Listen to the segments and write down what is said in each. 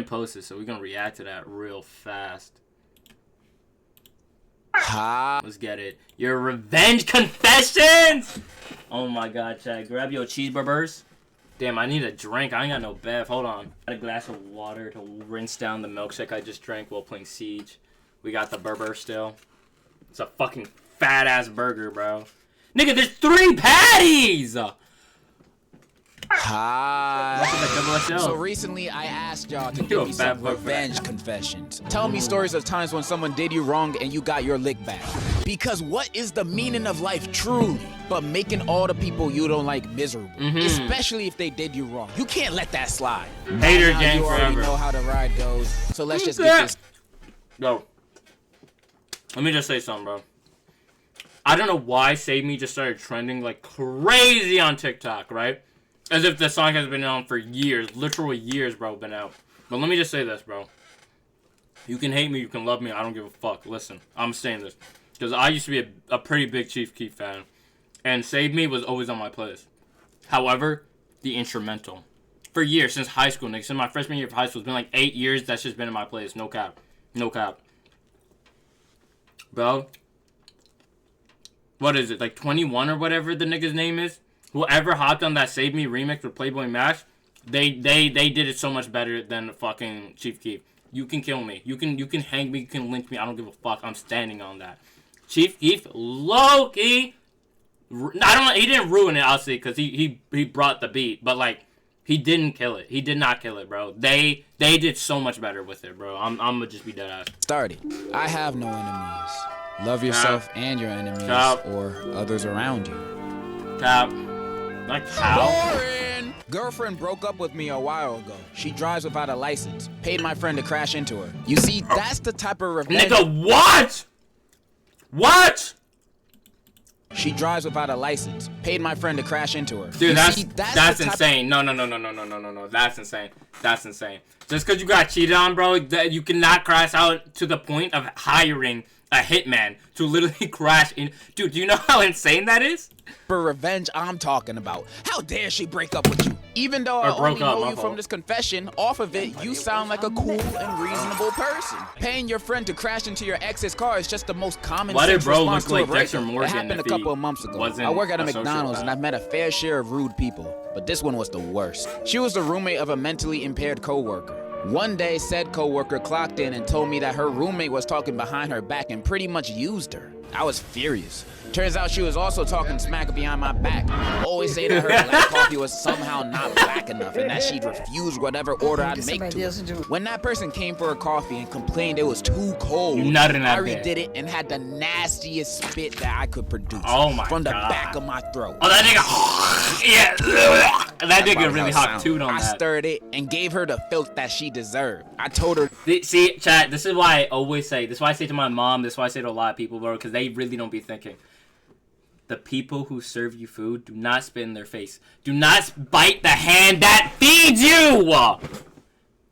didn't post it, so we're gonna react to that real fast. Let's get it. Your revenge confessions! Oh my god, chat. Grab your cheeseburgers. Damn, I need a drink. I ain't got no bev. Hold on. Got a glass of water to rinse down the milkshake I just drank while playing Siege. We got the burger still. It's a fucking fat-ass burger, bro. Nigga, there's 3 patties! Hi. So recently I asked y'all to give me some revenge confessions. Tell me stories of times when someone did you wrong and you got your lick back. Because what is the meaning of life truly but making all the people you don't like miserable? Especially if they did you wrong. You can't let that slide. Hater gang you already forever. know how the ride goes. So let's just get this. Yo. Let me just say something, bro. I don't know why Save Me just started trending like crazy on TikTok, right? As if the song has been on for years. Literal years, bro, been out. But let me just say this, bro. You can hate me, you can love me, I don't give a fuck. Listen, I'm saying this. Because I used to be a pretty big Chief Keef fan. And Save Me was always on my playlist. However, the instrumental. For years, since high school, nigga. Since my freshman year of high school. It's been like 8 years, that's just been in my playlist. No cap. No cap. Bro. What is it? Like 21 or whatever the nigga's name is? Whoever hopped on that Save Me remix with Playboy Max, they did it so much better than fucking Chief Keef. You can kill me. You can hang me. You can lynch me. I don't give a fuck. I'm standing on that. Chief Keef, low-key, I don't know. He didn't ruin it, obviously, because he brought the beat. But, like, he didn't kill it. He did not kill it, bro. They did so much better with it, bro. I'm going to just be dead ass. Started. I have no enemies. Love yourself and your enemies or others around you. Cap. Like how? Boring. Girlfriend broke up with me a while ago. She drives without a license. Paid my friend to crash into her. You see, that's the type of revenge. Nigga, what? What? She drives without a license. Paid my friend to crash into her. Dude, that's insane. No. That's insane. That's insane. Just because you got cheated on, bro, that you cannot crash out to the point of hiring a hitman to literally crash in. Dude, do you know how insane that is? For revenge, I'm talking about. How dare she break up with you? Even though I only know you from this confession, off of it, you sound like a cool and reasonable person. Paying your friend to crash into your ex's car is just the most common sense response to a breakup. It happened a couple of months ago. I work at a McDonald's and I've met a fair share of rude people, but this one was the worst. She was the roommate of a mentally impaired coworker. One day, said coworker clocked in and told me that her roommate was talking behind her back and pretty much used her. I was furious. Turns out she was also talking smack behind my back. Always say that her black coffee was somehow not black enough and that she'd refuse whatever order I'd make to her. When that person came for her coffee and complained it was too cold, I redid it and had the nastiest spit that I could produce from the back of my throat. Oh, that nigga, yeah, that nigga really hot too on that. I stirred it and gave her the filth that she deserved. I told her. See, chat, this is why I always say, this is why I say to my mom, this is why I say to a lot of people, bro, because they really don't be thinking. The people who serve you food, do not spit in their face. Do not bite the hand that feeds you!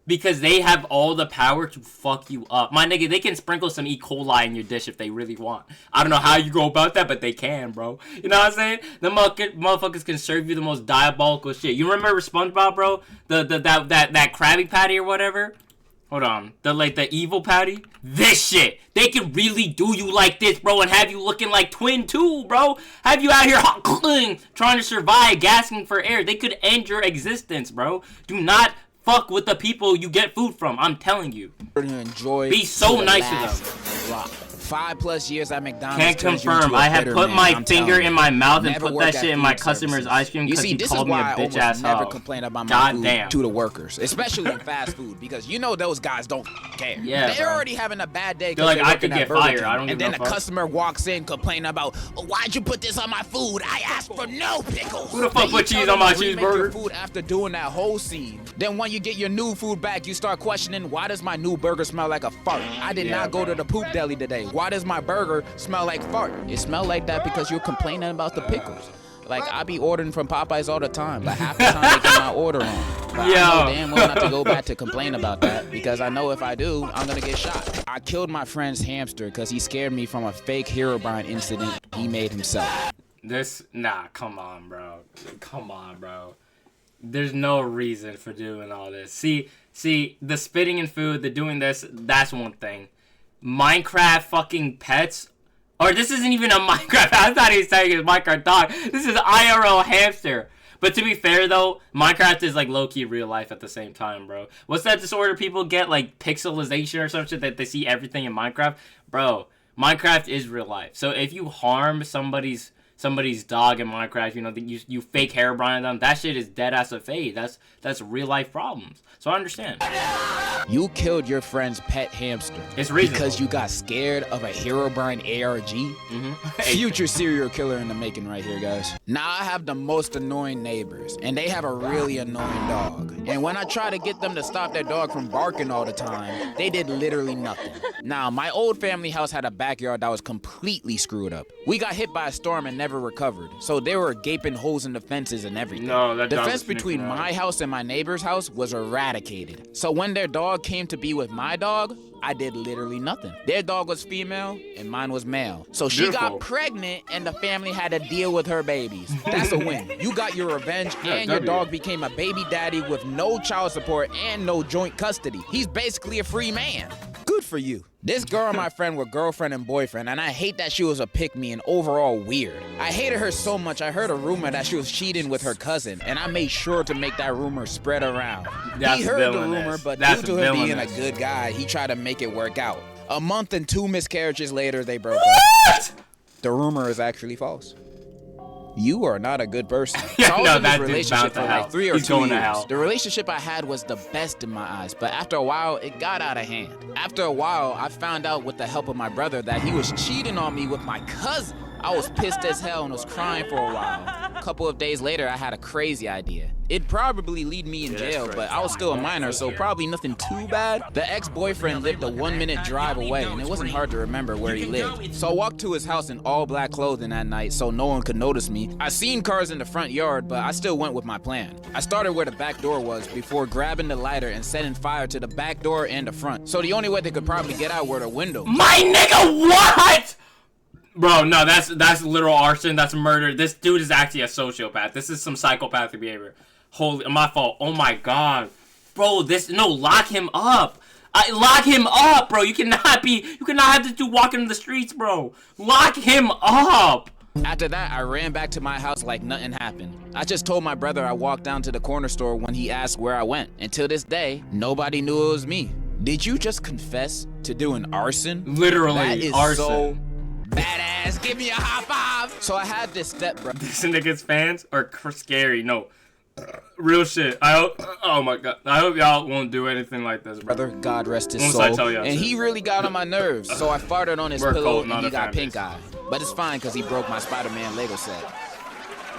Because they have all the power to fuck you up. My nigga, they can sprinkle some E. coli in your dish if they really want. I don't know how you go about that, but they can, bro. You know what I'm saying? The motherfuckers can serve you the most diabolical shit. You remember SpongeBob, bro? That Krabby Patty or whatever? Hold on. The evil patty? This shit. They can really do you like this, bro, and have you looking like Twin 2, bro. Have you out here trying to survive, gasping for air. They could end your existence, bro. Do not fuck with the people you get food from. I'm telling you. Be so nice to them. 5+ years at McDonald's. Can't confirm. I have put my finger in my mouth and put that shit in my customer's ice cream because he called me a bitch ass hoe. Never complain about my food to the workers, especially in fast food, because you know those guys don't care. Yeah, they're already having a bad day. They're like, I could get fired. I don't give a fuck. And then a customer walks in complaining about, why'd you put this on my food? I asked for no pickles. Who the fuck put cheese on my cheeseburger? Food after doing that whole scene. Then when you get your new food back, you start questioning, why does my new burger smell like a fart? I did not go to the poop deli today. Why does my burger smell like fart? It smell like that because you're complaining about the pickles. Like, I be ordering from Popeyes all the time, but half the time they get my order wrong. But I know damn well not to go back to complain about that, because I know if I do, I'm gonna get shot. I killed my friend's hamster because he scared me from a fake Herobrine incident he made himself. Nah, come on, bro. Come on, bro. There's no reason for doing all this. See, the spitting in food, the doing this, that's one thing. Minecraft fucking pets, or this isn't even a Minecraft. I thought he was saying it's Minecraft dog. This is IRL hamster. But to be fair though, Minecraft is like low-key real life at the same time, bro. What's that disorder people get, like pixelization or some shit, that they see everything in Minecraft? Bro, Minecraft is real life. So if you harm somebody's dog in Minecraft, you know, you fake Herobrine them, that shit is dead ass a fade. That's real life problems. So I understand. You killed your friend's pet hamster. It's reasonable. Because you got scared of a Herobrine ARG? Future serial killer in the making right here, guys. Now I have the most annoying neighbors, and they have a really annoying dog. And when I try to get them to stop their dog from barking all the time, they did literally nothing. Now, my old family house had a backyard that was completely screwed up. We got hit by a storm and never recovered, so there were gaping holes in the fences and everything. No, that the fence between my house and my neighbor's house was eradicated. So when their dog came to be with my dog, I did literally nothing. Their dog was female and mine was male. So she got pregnant and the family had to deal with her babies. That's a win. You got your revenge and your dog became a baby daddy with no child support and no joint custody. He's basically a free man. Good for you. This girl and my friend were girlfriend and boyfriend, and I hate that she was a pick-me and overall weird. I hated her so much, I heard a rumor that she was cheating with her cousin, and I made sure to make that rumor spread around. He heard the rumor, but due to him being a good guy, he tried to make it work out. A month and 2 miscarriages later, they broke up. The rumor is actually false. You are not a good person. So I was in this relationship for like 3 or 2 years. The relationship I had was the best in my eyes, but after a while, it got out of hand. After a while, I found out with the help of my brother that he was cheating on me with my cousin. I was pissed as hell and was crying for a while. A couple of days later, I had a crazy idea. It'd probably lead me in jail, but I was still a minor, so probably nothing too bad. The ex-boyfriend lived a 1-minute drive away, and it wasn't hard to remember where he lived. So I walked to his house in all black clothing that night so no one could notice me. I seen cars in the front yard, but I still went with my plan. I started where the back door was before grabbing the lighter and setting fire to the back door and the front. So the only way they could probably get out were the windows. My nigga, what? Bro, no, that's literal arson. That's murder. This dude is actually a sociopath. This is some psychopathic behavior. Holy, my fault. Oh my god, bro. Lock him up. Lock him up, bro. You cannot have this dude walking in the streets, bro. Lock him up. After that, I ran back to my house like nothing happened. I just told my brother I walked down to the corner store when he asked where I went. Until this day, nobody knew it was me. Did you just confess to doing arson? Literally, that is arson. So badass. Give me a high five. So I had this stepbrother. These niggas fans are scary. No. Real shit. Oh my god. I hope y'all won't do anything like this, bro. Brother, God rest his soul. And he really got on my nerves, so I farted on his pillow and he got pink eye. But it's fine because he broke my Spider-Man Lego set.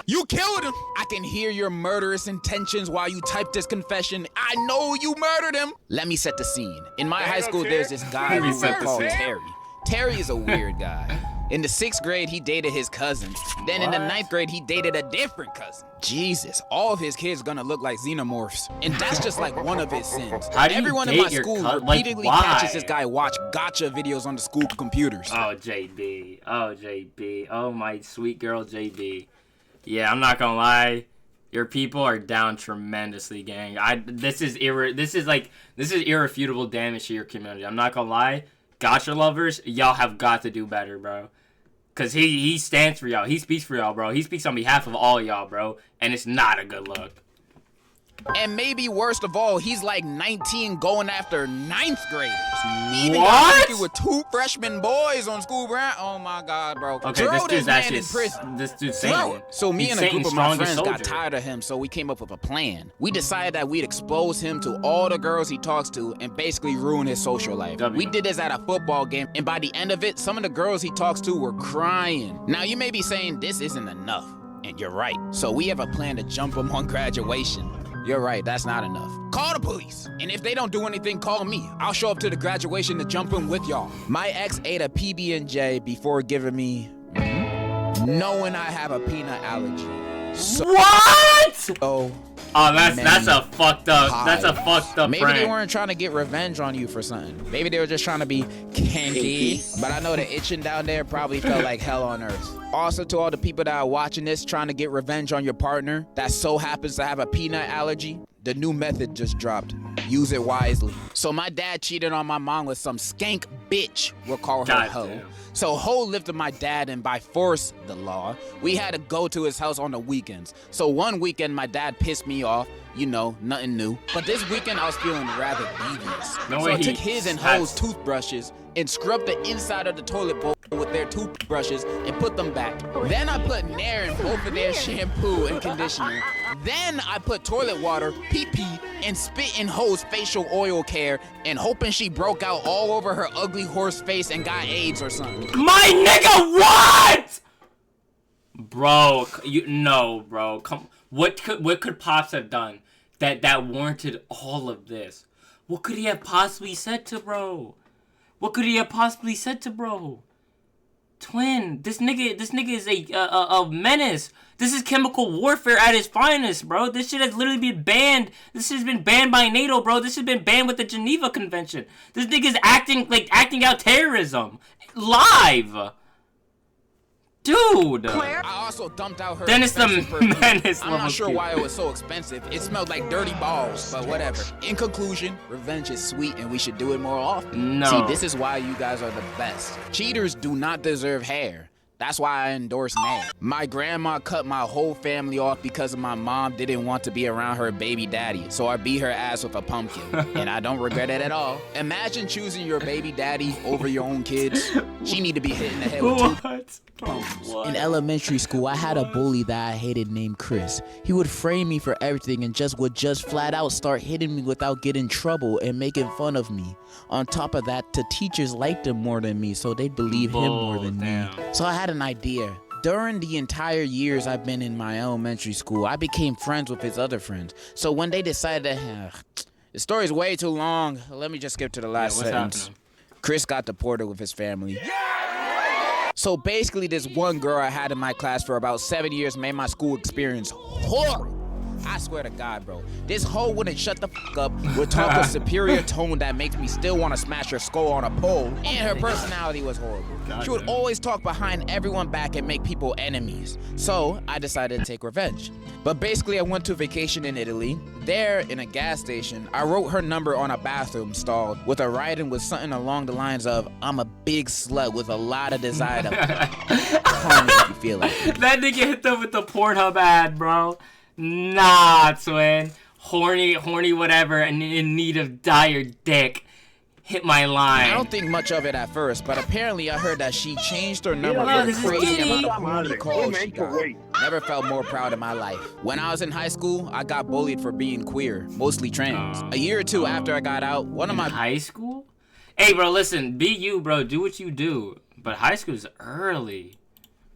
You killed him! I can hear your murderous intentions while you type this confession. I know you murdered him! Let me set the scene. In my high school, there's this guy called Terry. Terry is a weird guy. In the 6th grade, he dated his cousin. Then in the 9th grade, he dated a different cousin. Jesus, all of his kids gonna look like xenomorphs. And that's just like one of his sins. Everyone in my school repeatedly catches this guy watch gotcha videos on the school computers. Oh, JB. Oh, JB. Oh, my sweet girl, JB. Yeah, I'm not gonna lie. Your people are down tremendously, gang. This is irrefutable damage to your community. I'm not gonna lie. Gotcha lovers, y'all have got to do better, bro. Cause he stands for y'all. He speaks for y'all, bro. He speaks on behalf of all y'all, bro. And it's not a good look. And maybe worst of all, he's like 19 going after 9th graders. Even what? With 2 freshman boys on school ground. Oh my god, bro. Okay, Throw this dude's actually in prison. This dude's Satan. So me and a group of my friends got tired of him, so we came up with a plan. We decided that we'd expose him to all the girls he talks to and basically ruin his social life. We did this at a football game, and by the end of it, some of the girls he talks to were crying. Now you may be saying this isn't enough, and you're right. So we have a plan to jump him on graduation. You're right, that's not enough. Call the police. And if they don't do anything, call me. I'll show up to the graduation to jump in with y'all. My ex ate a PB&J before giving me, knowing I have a peanut allergy. What? Oh, that's a fucked up. That's a fucked up. Maybe they weren't trying to get revenge on you for something. Maybe they were just trying to be kinky. But I know the itching down there probably felt like hell on earth. Also, to all the people that are watching this trying to get revenge on your partner that so happens to have a peanut allergy, the new method just dropped. Use it wisely. So my dad cheated on my mom with some skank bitch, we'll call her Ho. Damn. So Ho lived with my dad, and by force, the law, we had to go to his house on the weekends. So one weekend, my dad pissed me off. You know, nothing new. But this weekend, I was feeling rather devious. So I took his and Ho's toothbrushes and scrubbed the inside of the toilet bowl with their toothbrushes and put them back. Then I put Nair in both of their shampoo and conditioner. Then I put toilet water, pee-pee, and spit in Ho's facial oil care and hoping she broke out all over her ugly horse face and got AIDS or something. My nigga, what? Bro, bro. Come, what could Pops have done that warranted all of this? What could he have possibly said to bro? What could he have possibly said to bro? Twin, this nigga is a menace. This is chemical warfare at its finest, bro. This shit has literally been banned. This shit has been banned by NATO, bro. This has been banned with the Geneva Convention. This nigga's acting out terrorism live. Dude! I also dumped out her Dennis the Menace. I'm not sure why it was so expensive. It smelled like dirty balls, but whatever. In conclusion, revenge is sweet and we should do it more often. No. See, this is why you guys are the best. Cheaters do not deserve hair. That's why I endorse Nay. My grandma cut my whole family off because my mom didn't want to be around her baby daddy, so I beat her ass with a pumpkin, and I don't regret it at all. Imagine choosing your baby daddy over your own kids. She need to be hit in the head with two pumpkins. In elementary school, I had a bully that I hated named Chris. He would frame me for everything and would flat out start hitting me without getting in trouble and making fun of me. On top of that, the teachers liked him more than me, so they'd believe him more than me. So I had an idea. During the entire years I've been in my elementary school, I became friends with his other friends. So when they decided, the story's way too long, let me just skip to the last sentence. Happening? Chris got deported with his family. So basically, this one girl I had in my class for about 7 years made my school experience horrible. I swear to God, bro. This hoe wouldn't shut the fuck up, would talk a superior tone that makes me still want to smash her skull on a pole, and her personality was horrible. She would always talk behind everyone back and make people enemies. So I decided to take revenge. But basically, I went to vacation in Italy. There, in a gas station, I wrote her number on a bathroom stall with a writing with something along the lines of, "I'm a big slut with a lot of desire to call me if you feel like it." That nigga hit them with the Pornhub ad, bro. Nah, twin. Horny, whatever, and in need of dire dick. Hit my line. I don't think much of it at first, but apparently I heard that she changed her number for the crazy amount of horny calls she got. Never felt more proud in my life. When I was in high school, I got bullied for being queer, mostly trans. A year or two after I got out, one of my... High school? Hey, bro, listen. Be you, bro. Do what you do. But high school's early.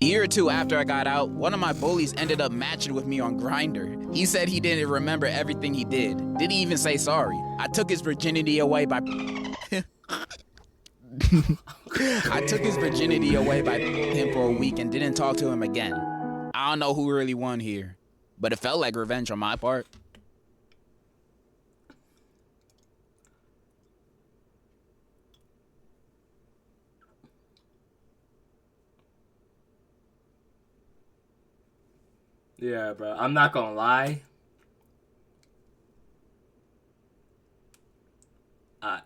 A year or two after I got out, one of my bullies ended up matching with me on Grindr. He said he didn't remember everything he did. Didn't even say sorry. I took his virginity away by... I took his virginity away by him for a week and didn't talk to him again. I don't know who really won here, but it felt like revenge on my part. Yeah, bro. I'm not gonna lie. I'm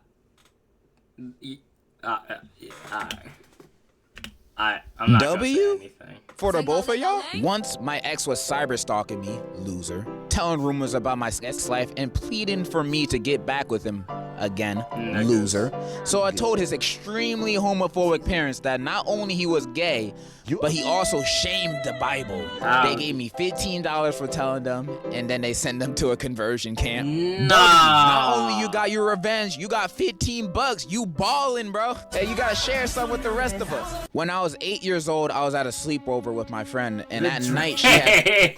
not gonna say anything. For the both of y'all? Once, my ex was cyber stalking me, loser, telling rumors about my sex life and pleading for me to get back with him again, loser. So I told his extremely homophobic parents that not only he was gay, but he also shamed the Bible. They gave me $15 for telling them, and then they sent them to a conversion camp. Not only you got your revenge, you got $15. You ballin', bro. Hey, you gotta share some with the rest of us. When I was 8 years old, I was at a sleepover with my friend, and at night she had...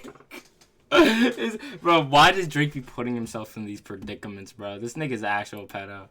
Bro, why does Drake be putting himself in these predicaments, bro? This nigga's actual pedo.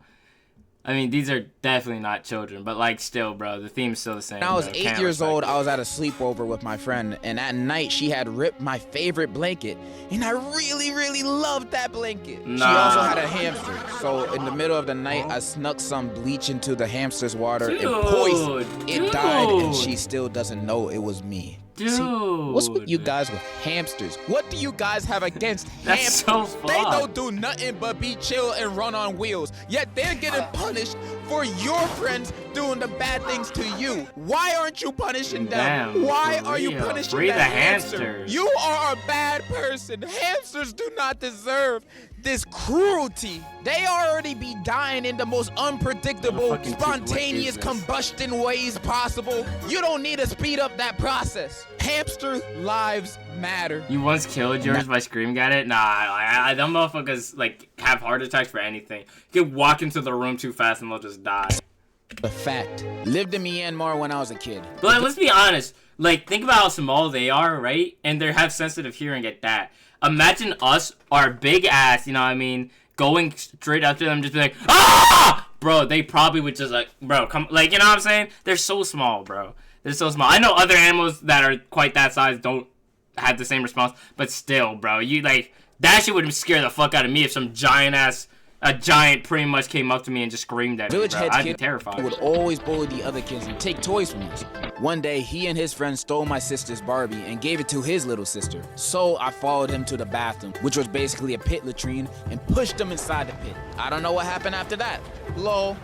I mean, these are definitely not children, but like still, bro, the theme's still the same. When I was bro. 8 years old, I was at a sleepover with my friend, and at night she had ripped my favorite blanket, and I really, really loved that blanket. She also had a hamster, so in the middle of the night, I snuck some bleach into the hamster's water and poisoned. It died, and she still doesn't know it was me. Dude. See, what's with you guys with hamsters? What do you guys have against hamsters? So fun. They don't do nothing but be chill and run on wheels, yet they're getting punished for your friends doing the bad things to you. Why aren't you punishing them? Damn, Why are you punishing Free the the hamster? hamsters. You are a bad person. Hamsters do not deserve this cruelty. They already be dying in the most unpredictable, spontaneous combustion ways possible. You don't need to speed up that process. Hamster lives matter. You once killed yours by screaming at it? Nah, them motherfuckers like have heart attacks for anything. You can walk into the room too fast and they'll just die. A fact. Lived in Myanmar when I was a kid. But like, let's be honest. Like, think about how small they are, right? And they have sensitive hearing at that. Imagine us, our big ass, you know what I mean, going straight up to them, just be like, ah! Bro, they probably would just like, bro, come, like, you know what I'm saying? They're so small, bro. They're so small. I know other animals that are quite that size don't have the same response, but still, bro, you like, that shit would scare the fuck out of me if some a giant pretty much came up to me and just screamed at me, bro. I'd be terrified. Would always bully the other kids and take toys from us. One day, he and his friend stole my sister's Barbie and gave it to his little sister. So I followed him to the bathroom, which was basically a pit latrine, and pushed him inside the pit. I don't know what happened after that. Lol.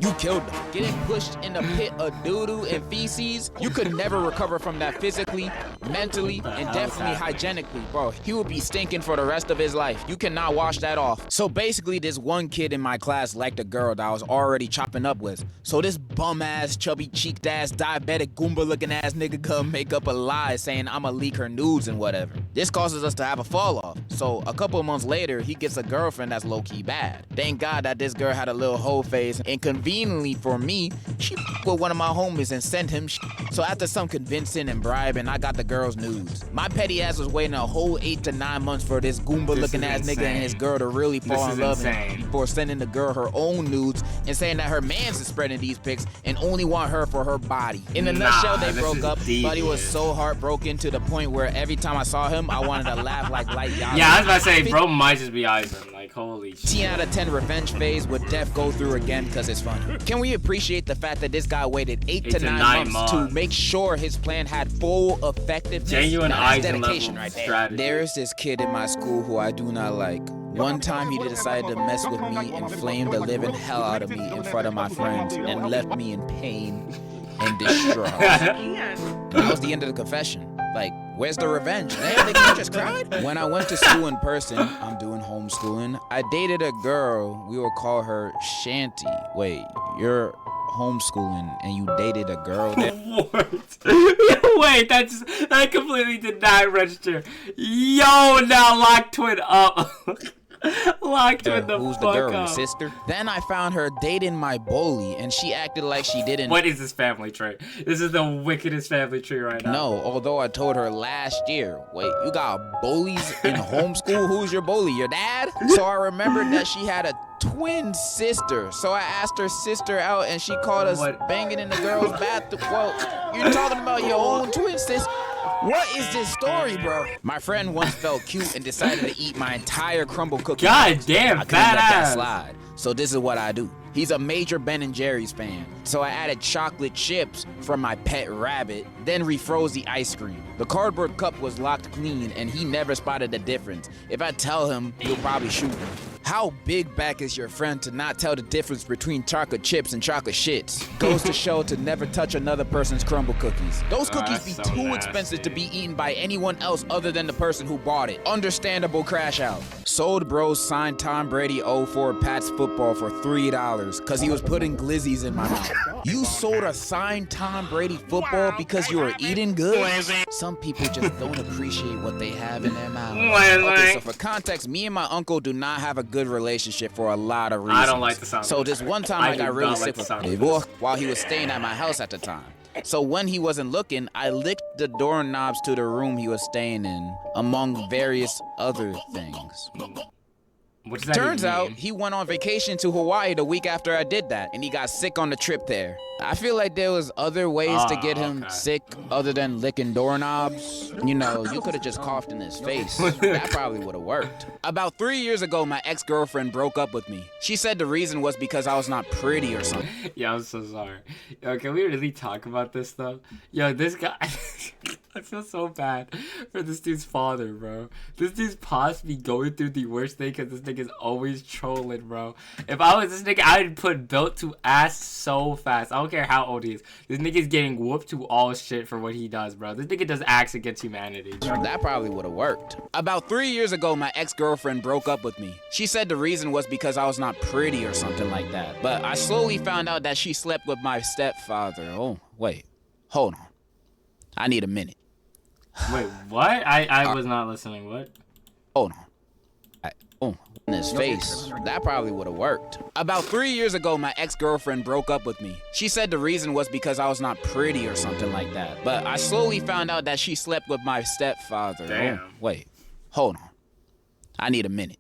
You killed them. Getting pushed in a pit of doo-doo and feces, you could never recover from that physically, mentally, and definitely hygienically, bro. He would be stinking for the rest of his life. You cannot wash that off. So basically, this one kid in my class liked a girl that I was already chopping up with. So this bum-ass, chubby-cheeked ass, diabetic, Goomba-looking ass nigga come make up a lie saying I'ma leak her nudes and whatever. This causes us to have a fall-off. So a couple of months later, he gets a girlfriend that's low-key bad. Thank God that this girl had a little hoe face, and conveniently for me, she with one of my homies and sent him So after some convincing and bribing, I got the girl's nudes. My petty ass was waiting a whole 8 to 9 months for this Goomba-looking ass nigga and his girl to really fall in love before sending the girl her own nudes and saying that her man's is spreading these pics and only want her for her body. In a nutshell, they broke up, but he was so heartbroken to the point where every time I saw him, I wanted to laugh like light y'all. Yeah, I was about to say, bro might just be Ivan. Like, holy shit. 10 out of 10 revenge phase would def go through again because it's fun. Can we appreciate the fact that this guy waited 8 to 9 months to make sure his plan had full effectiveness? Genuine dedication right there. Strategy. There's this kid in my school who I do not like. One time he decided to mess with me and flamed the living hell out of me in front of my friends and left me in pain and distraught. That was the end of the confession. Like, where's the revenge? Damn, they just cried. When I went to school in person, I'm doing homeschooling, I dated a girl, we will call her Shanty. Wait, you're homeschooling and you dated a girl? What? Wait, that completely did not register. Yo, now lock twin up. Locked her the who's fuck the girl, up. your sister? Then I found her dating my bully, and she acted like she didn't. What is this family tree? This is the wickedest family tree right now. No, although I told her last year. Wait, you got bullies in homeschool? Who's your bully? Your dad? So I remembered that she had a twin sister. So I asked her sister out, and she called us banging in the girls' bathroom. Well, you're talking about your own twin sister. What is this story, bro? My friend once felt cute and decided to eat my entire crumble cookie. God damn, I couldn't let that badass. slide. So this is what I do. He's a major Ben & Jerry's fan. So I added chocolate chips from my pet rabbit, then refroze the ice cream. The cardboard cup was locked clean and he never spotted the difference. If I tell him, he'll probably shoot me. How big back is your friend to not tell the difference between chocolate chips and chocolate shits? Goes to show to never touch another person's crumble cookies. Those cookies be too expensive to be eaten by anyone else other than the person who bought it. Understandable crash out. Sold bros signed Tom Brady 04 Pats football for $3 because he was putting glizzies in my mouth. You sold a signed Tom Brady football because you were eating good? Some people just don't appreciate what they have in their mouth. Okay, so for context, me and my uncle do not have a good relationship for a lot of reasons. I don't like the sound. So this one time I got really sick with him while he was staying at my house at the time. So when he wasn't looking, I licked the doorknobs to the room he was staying in, among various other things. What does that Turns even out mean? he went on vacation to Hawaii the week after I did that, and he got sick on the trip there. I feel like there was other ways to get him sick other than licking doorknobs. You know, you could have just coughed in his face. That probably would have worked. About 3 years ago, my ex-girlfriend broke up with me. She said the reason was because I was not pretty or something. Yeah, I'm so sorry. Yo, can we really talk about this stuff? Yo, this guy... I feel so bad for this dude's father, bro. This dude's possibly going through the worst thing because this nigga's always trolling, bro. If I was this nigga, I would put belt to ass so fast. I don't care how old he is. This nigga's getting whooped to all shit for what he does, bro. This nigga does acts against humanity. That probably would have worked. About 3 years ago, my ex-girlfriend broke up with me. She said the reason was because I was not pretty or something like that. But I slowly found out that she slept with my stepfather. Oh, wait. Hold on. I need a minute. Wait, what? I was not listening. What? Hold on. In his face. That probably would have worked. About 3 years ago, my ex-girlfriend broke up with me. She said the reason was because I was not pretty or something like that. But I slowly found out that she slept with my stepfather. Damn. Oh, wait. Hold on. I need a minute.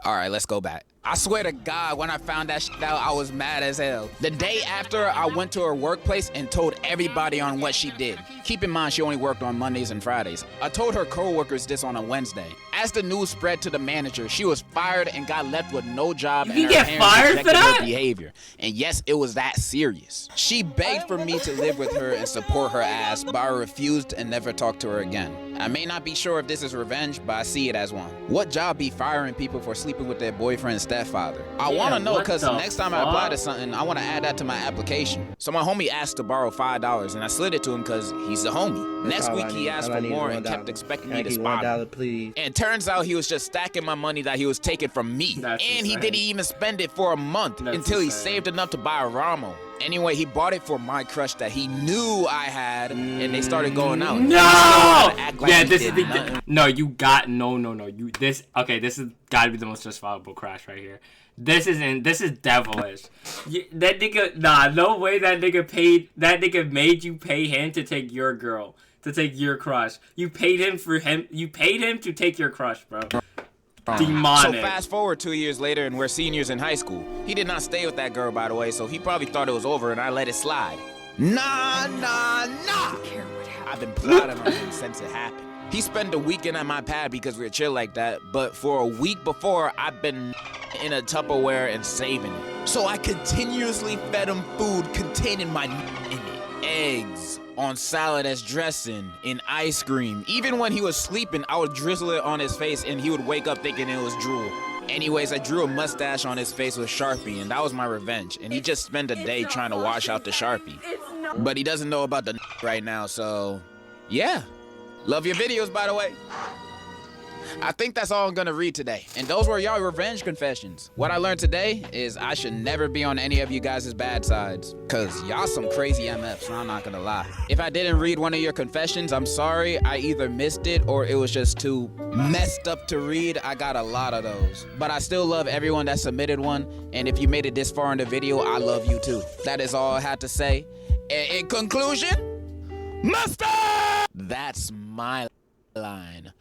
All right, let's go back. I swear to God, when I found that shit out, I was mad as hell. The day after, I went to her workplace and told everybody on what she did. Keep in mind, she only worked on Mondays and Fridays. I told her coworkers this on a Wednesday. As the news spread to the manager, she was fired and got left with no job. You can get fired for that? Her behavior. And yes, it was that serious. She begged for me to live with her and support her ass, but I refused and never talked to her again. I may not be sure if this is revenge, but I see it as one. What job be firing people for sleeping with their boyfriend's stepfather? I want to know because next time I apply to something, I want to add that to my application. So my homie asked to borrow $5 and I slid it to him because he's a homie. Next week he asked for more and kept expecting me to spot him. Please. And turns out he was just stacking my money that he was taking from me. That's and he insane. didn't even spend it for a month until he saved enough to buy a Ramo. Anyway, he bought it for my crush that he knew I had, and they started going out. No! Like yeah, this is the... No, you got... No. You... This... Okay, this has got to be the most justifiable crash right here. This is devilish. That nigga... Nah, no way that nigga paid... That nigga made you pay him to take your girl. To take your crush. You paid him for him... You paid him to take your crush, bro. Demonic. So fast forward 2 years later and we're seniors in high school. He did not stay with that girl, by the way, so he probably thought it was over and I let it slide. Nah. I've been plotting on him since it happened. He spent the weekend at my pad because we were chill like that, but for a week before, I've been in a Tupperware and saving it. So I continuously fed him food containing my in it. Eggs, on salad as dressing, in ice cream. Even when he was sleeping, I would drizzle it on his face and he would wake up thinking it was drool. Anyways, I drew a mustache on his face with Sharpie and that was my revenge. And he just spent a day trying to wash out the Sharpie. But he doesn't know about the right now, so yeah. Love your videos, by the way. I think that's all I'm gonna read today. And those were y'all revenge confessions. What I learned today is I should never be on any of you guys' bad sides. Cause y'all some crazy MFs, I'm not gonna lie. If I didn't read one of your confessions, I'm sorry. I either missed it or it was just too messed up to read. I got a lot of those. But I still love everyone that submitted one. And if you made it this far in the video, I love you too. That is all I had to say. In conclusion, mustard! That's my line.